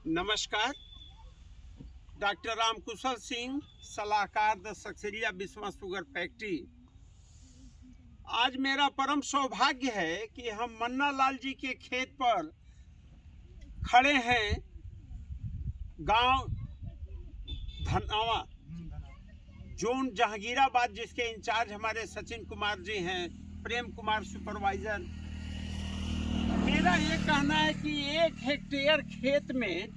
नमस्कार। डॉक्टर रामकुशल सिंह, सलाहकार the Saksaria Biswa sugar factory. आज मेरा परम सौभाग्य है कि हम मन्ना लाल जी के खेत पर खड़े हैं। गांव धनावा, जोन जहांगीराबाद, जिसके इंचार्ज हमारे सचिन कुमार जी हैं, प्रेम कुमार सुपरवाइजर। मेरा ये कहना है कि 1 हेक्टेयर खेत में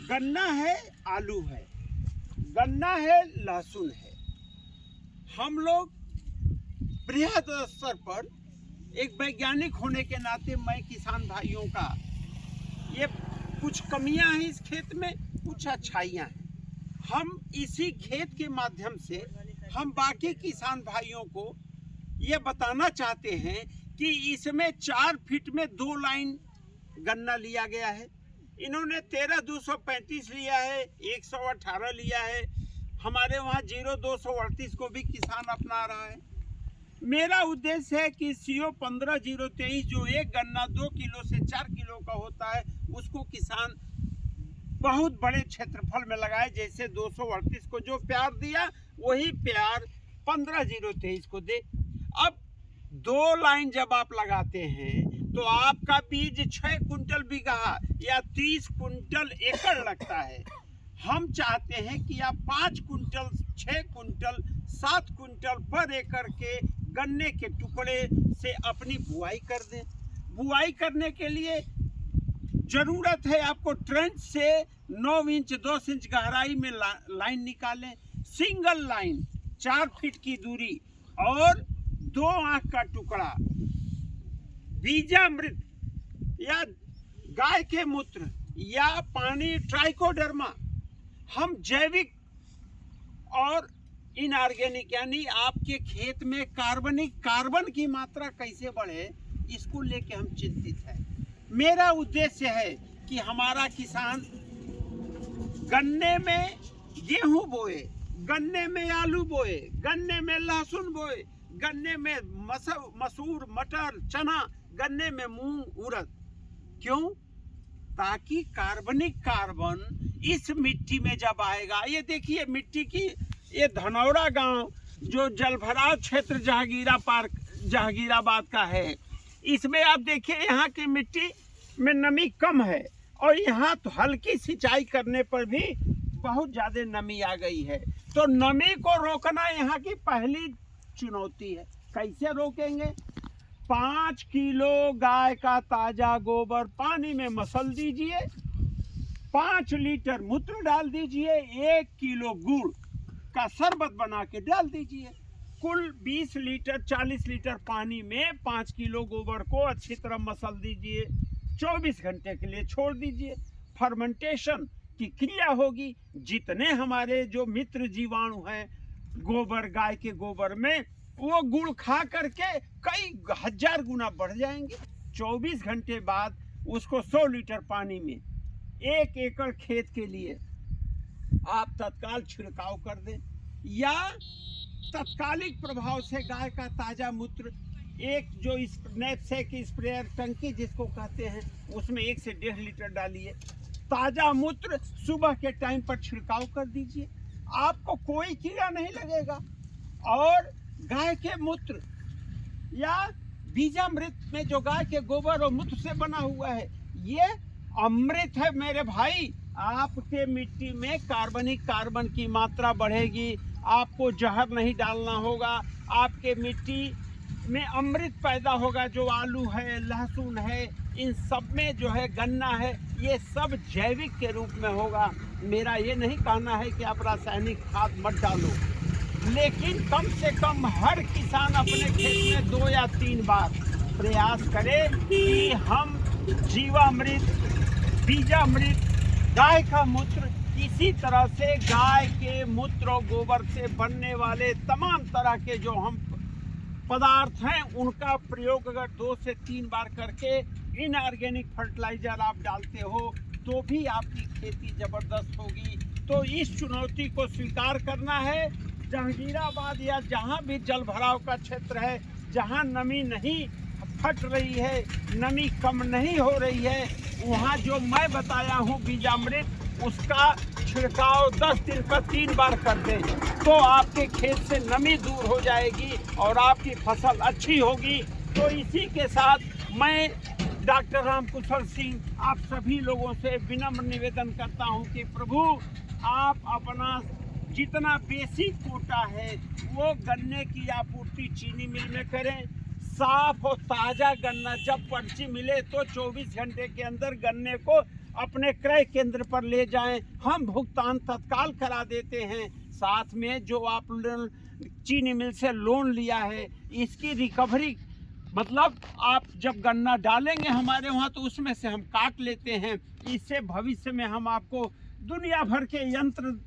गन्ना है, आलू है, गन्ना है, लहसुन है। हम लोग बृहद स्तर पर एक वैज्ञानिक होने के नाते मैं किसान भाइयों का ये कुछ कमियां हैं इस खेत में, कुछ अच्छाइयां हैं। हम इसी खेत के माध्यम से हम बाकी किसान भाइयों को ये बताना चाहते हैं कि इसमें 4 फीट में 2 लाइन गन्ना लिया गया है। इन्होंने 13,235 लिया है, 118 लिया है। हमारे वहाँ 0,238 को भी किसान अपना रहा है। मेरा उद्देश्य है कि CO 15,023 जो एक गन्ना 2 किलो से 4 किलो का होता है, उसको किसान बहुत बड़े क्षेत्रफल में लगाए। जैसे 238 को जो प्यार दिया, वही प्यार 15,023 को दे। अब 2 लाइन जब आप लगाते हैं तो आपका बीज 6 कुंटल बीघा या 30 कुंटल एकड़ लगता है। हम चाहते हैं कि आप 5 कुंटल, 6 कुंटल, 7 कुंटल पर एकड़ के गन्ने के टुकड़े से अपनी बुआई कर दें। बुआई करने के लिए जरूरत है आपको ट्रेंच से 9 इंच 10 इंच गहराई में लाइन निकालें। सिंगल लाइन 4 फीट की दूरी और 2 आंख का टुकड़ा बीजामृत या गाय के मूत्र या पानी, ट्राइकोडर्मा। हम जैविक और इनऑर्गेनिक यानी आपके खेत में कार्बन की मात्रा कैसे बढ़े, इसको लेके हम चिंतित हैं। मेरा उद्देश्य है कि हमारा किसान गन्ने में गेहूं बोए, गन्ने में आलू बोए, गन्ने में लहसुन बोए, गन्ने में मसूर, मटर, चना, गन्ने में मूंग, उड़द। क्यों? ताकि कार्बन इस मिट्टी में जब आएगा, ये देखिए मिट्टी की, ये धनौरा गांव जो जलभराव क्षेत्र जहांगीराबाद का है, इसमें आप देखिए यहाँ की मिट्टी में नमी कम है और यहाँ तो हल्की सिंचाई करने पर भी बहुत ज़्यादा नमी आ गई है। तो नमी को रोकना यहाँ की पहली चुनौती है। कैसे रोकेंगे? 5 किलो गाय का ताजा गोबर पानी में मसल दीजिए, 5 लीटर मूत्र डाल दीजिए, 1 किलो गुड़ का शरबत बना के डाल दीजिए। कुल 20 लीटर 40 लीटर पानी में 5 किलो गोबर को अच्छी तरह मसल दीजिए। 24 घंटे के लिए छोड़ दीजिए। फर्मेंटेशन की क्रिया होगी। जितने हमारे जो मित्र जीवाणु हैं गोबर, गाय के गोबर में, वो गुड़ खा करके कई हजार गुना बढ़ जाएंगे। 24 घंटे बाद उसको 100 लीटर पानी में 1 एकड़ खेत के लिए आप तत्काल छिड़काव कर दें, या तत्कालिक प्रभाव से गाय का ताजा मूत्र एक जो नैपसेक स्प्रेयर टंकी जिसको कहते हैं, उसमें 1 से 1.5 लीटर डालिए। ताजा मूत्र सुबह के टाइम पर छिड़काव कर दीजिए, आपको कोई कीड़ा नहीं लगेगा। और गाय के मूत्र या बीजामृत में जो गाय के गोबर और मूत्र से बना हुआ है, ये अमृत है मेरे भाई। आपके मिट्टी में कार्बन की मात्रा बढ़ेगी। आपको जहर नहीं डालना होगा, आपके मिट्टी में अमृत पैदा होगा। जो आलू है, लहसुन है, इन सब में जो है गन्ना है, ये सब जैविक के रूप में होगा। मेरा ये नहीं कहना है कि आप रासायनिक खाद मत डालो, लेकिन कम से कम हर किसान अपने खेत में 2 या 3 बार प्रयास करे कि हम जीवामृत, बीजामृत, गाय का मूत्र, इसी तरह से गाय के मूत्र और गोबर से बनने वाले तमाम तरह के जो हम पदार्थ हैं, उनका प्रयोग अगर 2 से 3 बार करके इनऑर्गेनिक फर्टिलाइजर आप डालते हो तो भी आपकी खेती जबरदस्त होगी। तो इस चुनौती को स्वीकार करना है। जहांगीराबाद या जहाँ भी जल भराव का क्षेत्र है, जहाँ नमी नहीं फट रही है, नमी कम नहीं हो रही है, वहाँ जो मैं बताया हूँ बीजामृत, उसका छिड़काव 10 दिन पर 3 बार कर दें तो आपके खेत से नमी दूर हो जाएगी और आपकी फसल अच्छी होगी। तो इसी के साथ मैं डॉक्टर रामकुशल सिंह आप सभी लोगों से विनम्र निवेदन करता हूं कि प्रभु आप अपना जितना बेसिक कोटा है वो गन्ने की आपूर्ति चीनी मिल में करें। साफ और ताज़ा गन्ना जब पर्ची मिले तो 24 घंटे के अंदर गन्ने को अपने क्रय केंद्र पर ले जाएं, हम भुगतान तत्काल करा देते हैं। साथ में जो आप चीनी मिल से लोन लिया है इसकी रिकवरी, मतलब आप जब गन्ना डालेंगे हमारे वहाँ तो उसमें से हम काट लेते हैं। इससे भविष्य में हम आपको दुनिया भर के यंत्र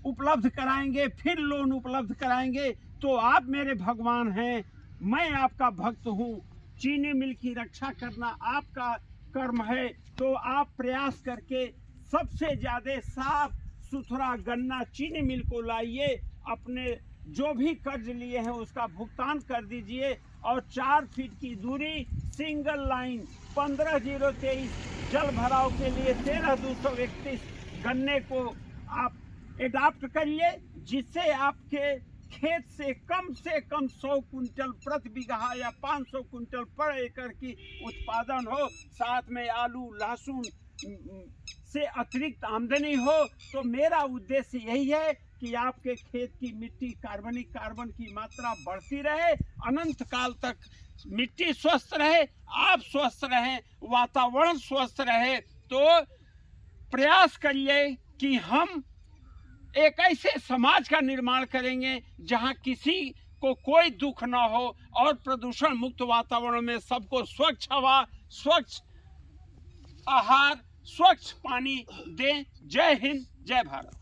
उपलब्ध कराएंगे, फिर लोन उपलब्ध कराएंगे। तो आप मेरे भगवान हैं, मैं आपका भक्त हूँ। चीनी मिल की रक्षा करना आपका कर्म है, तो आप प्रयास करके सबसे ज़्यादा साफ सुथरा गन्ना चीनी मिल को लाइए, अपने जो भी कर्ज लिए हैं उसका भुगतान कर दीजिए और 4 फीट की दूरी सिंगल लाइन 15023 जल भराव के लिए 13231 गन्ने को आप एडाप्ट करिए, जिससे आपके खेत से कम 100 कुंटल प्रति बीघा या 500 कुंटल पर एकड़ की उत्पादन हो, साथ में आलू लहसुन से अतिरिक्त आमदनी हो। तो मेरा उद्देश्य यही है कि आपके खेत की मिट्टी कार्बन की मात्रा बढ़ती रहे, अनंत काल तक मिट्टी स्वस्थ रहे, आप स्वस्थ रहें, वातावरण स्वस्थ रहे। तो प्रयास करिए कि हम एक ऐसे समाज का निर्माण करेंगे जहां किसी को कोई दुख ना हो और प्रदूषण मुक्त वातावरण में सबको स्वच्छ हवा, स्वच्छ आहार, स्वच्छ पानी दें। जय हिंद, जय भारत।